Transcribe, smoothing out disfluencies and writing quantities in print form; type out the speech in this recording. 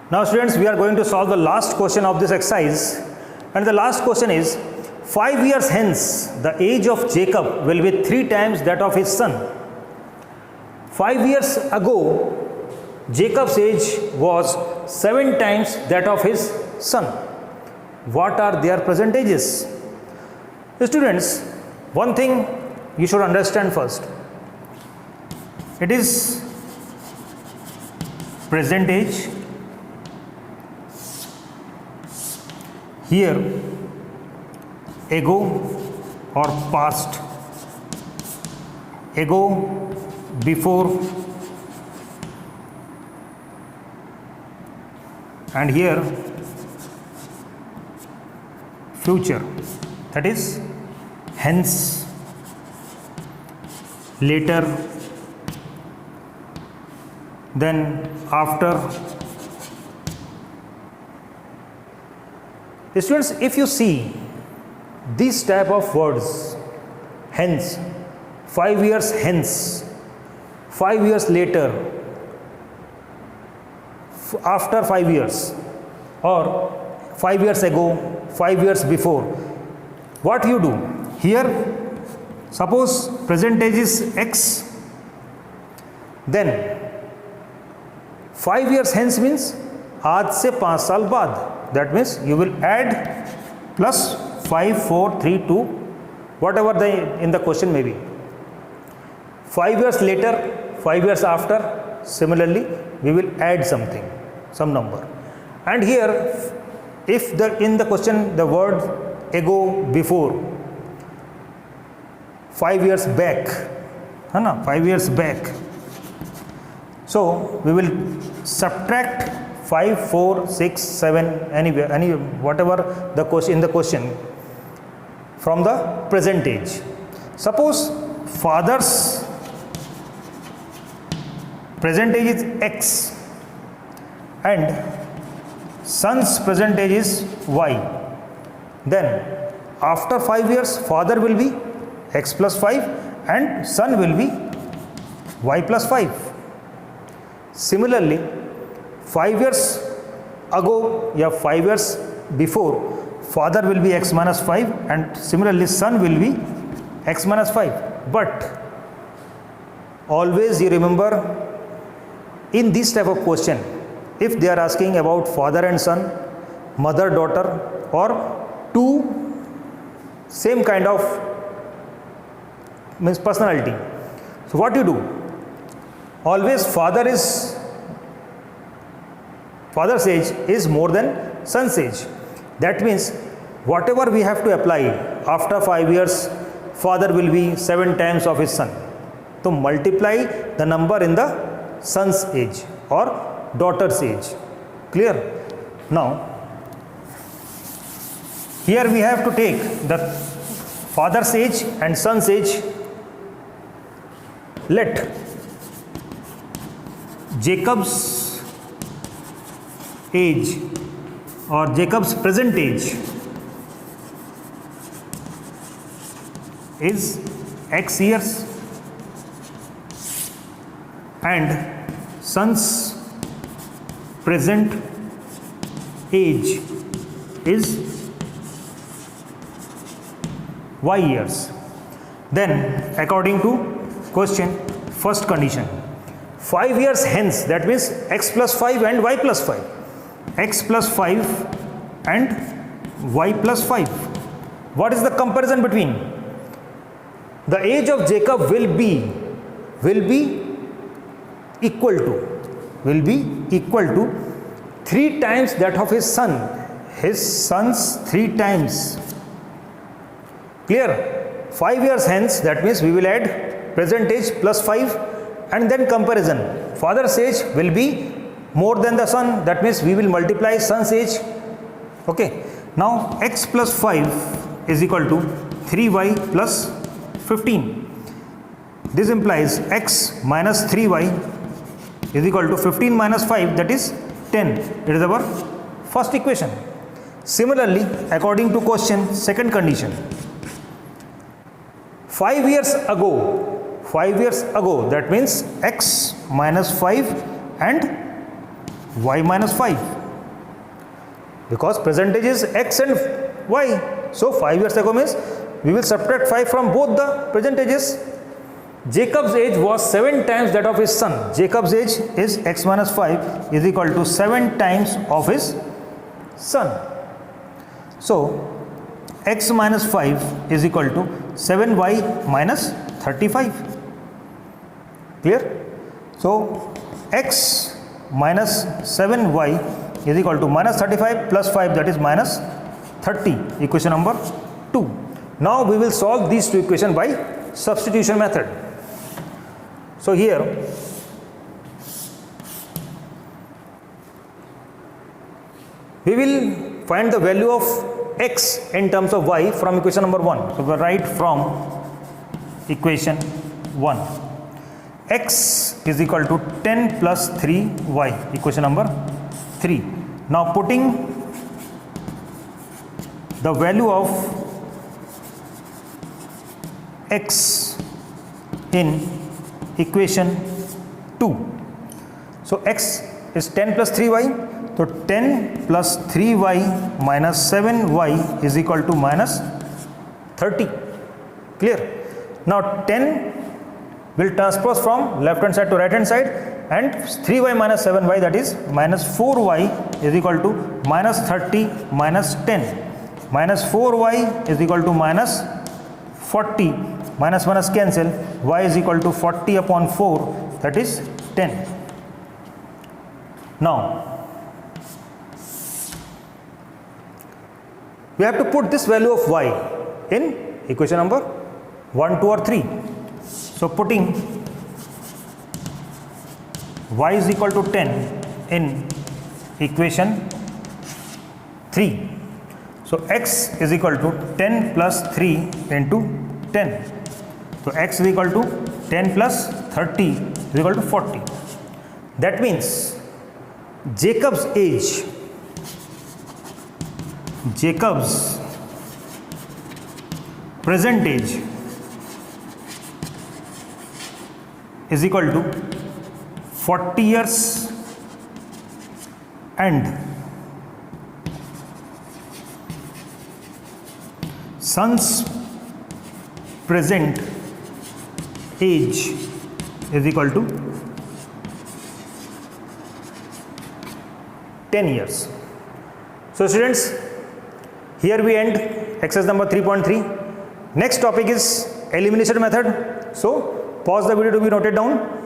Now students, we are going to solve the last question of this exercise, and the last question is 5 years hence the age of Jacob will be 3 times that of his son. 5 years ago Jacob's age was 7 times that of his son. What are their present ages? Students, one thing you should understand first. It is present age. Here ago or past, ago, before, and here future, that is hence, later, then after. Students, if you see these type of words, hence, 5 years hence, 5 years later, after 5 years, or 5 years ago, 5 years before, what you do? Here, suppose present age is x, then 5 years hence means आज से 5 साल बाद. That means you will add plus 5, 4, 3, 2, whatever in the question may be. 5 years later, 5 years after, similarly we will add something, some number. And here, if in the question the word ago, before, 5 years back, 5 years back, so we will subtract 5, 4, 6, 7, anywhere, whatever the question in the question from the present age. Suppose father's present age is x and son's present age is y. Then after 5 years, father will be x plus 5 and son will be y plus 5. Similarly, 5 years ago, 5 years before, father will be x minus 5 and similarly son will be x minus 5. But always you remember, in this type of question, if they are asking about father and son, mother, daughter, or two same kind of means personality, so what you do? Always father's age is more than son's age. That means whatever we have to apply after 5 years, father will be 7 times of his son. So multiply the number in the son's age or daughter's age. Clear? Now, here we have to take the father's age and son's age. Let Jacob's age or Jacob's present age is x years and son's present age is y years. Then according to question, first condition, 5 years hence, that means x plus 5 and y plus 5. X plus 5 and y plus 5. What is the comparison between? The age of Jacob will be equal to 3 times that of his son. His son's 3 times. Clear? 5 years hence, that means we will add present age plus 5 and then comparison. Father's age will be more than the son, that means we will multiply son's age. Okay. Now x plus 5 is equal to 3y plus 15. This implies x minus 3y is equal to 15 minus 5, that is 10. It is our first equation. Similarly, according to question, second condition, 5 years ago, that means x minus 5 and y minus 5. because present age is x and y. So 5 years ago means we will subtract 5 from both the present ages. Jacob's age was 7 times that of his son. Jacob's age is x minus 5 is equal to 7 times of his son. So x minus 5 is equal to 7y minus 35. Clear? So x minus 7y is equal to minus 35 plus 5, that is minus 30. Equation number 2. Now we will solve these two equations by substitution method. So here we will find the value of x in terms of y from equation number 1. So we will write from equation 1. X is equal to 10 plus 3y, equation number 3. Now putting the value of x in equation 2. So x is 10 plus 3y. So 10 plus 3y minus 7y is equal to minus 30. Clear? Now 10 will transpose from left hand side to right hand side, and 3y minus 7y, that is minus 4y is equal to minus 30 minus 10. Minus 4y is equal to minus 40. Minus minus cancel. Y is equal to 40 upon 4, that is 10. Now we have to put this value of y in equation number 1, 2 or 3. So putting y is equal to 10 in equation 3. So x is equal to 10 plus 3 into 10. So x is equal to 10 plus 30 is equal to 40. That means Jacob's age, Jacob's present age is equal to 40 years and son's present age is equal to 10 years. So students, here we end exercise number 3.3. Next topic is elimination method. So pause the video to be noted down.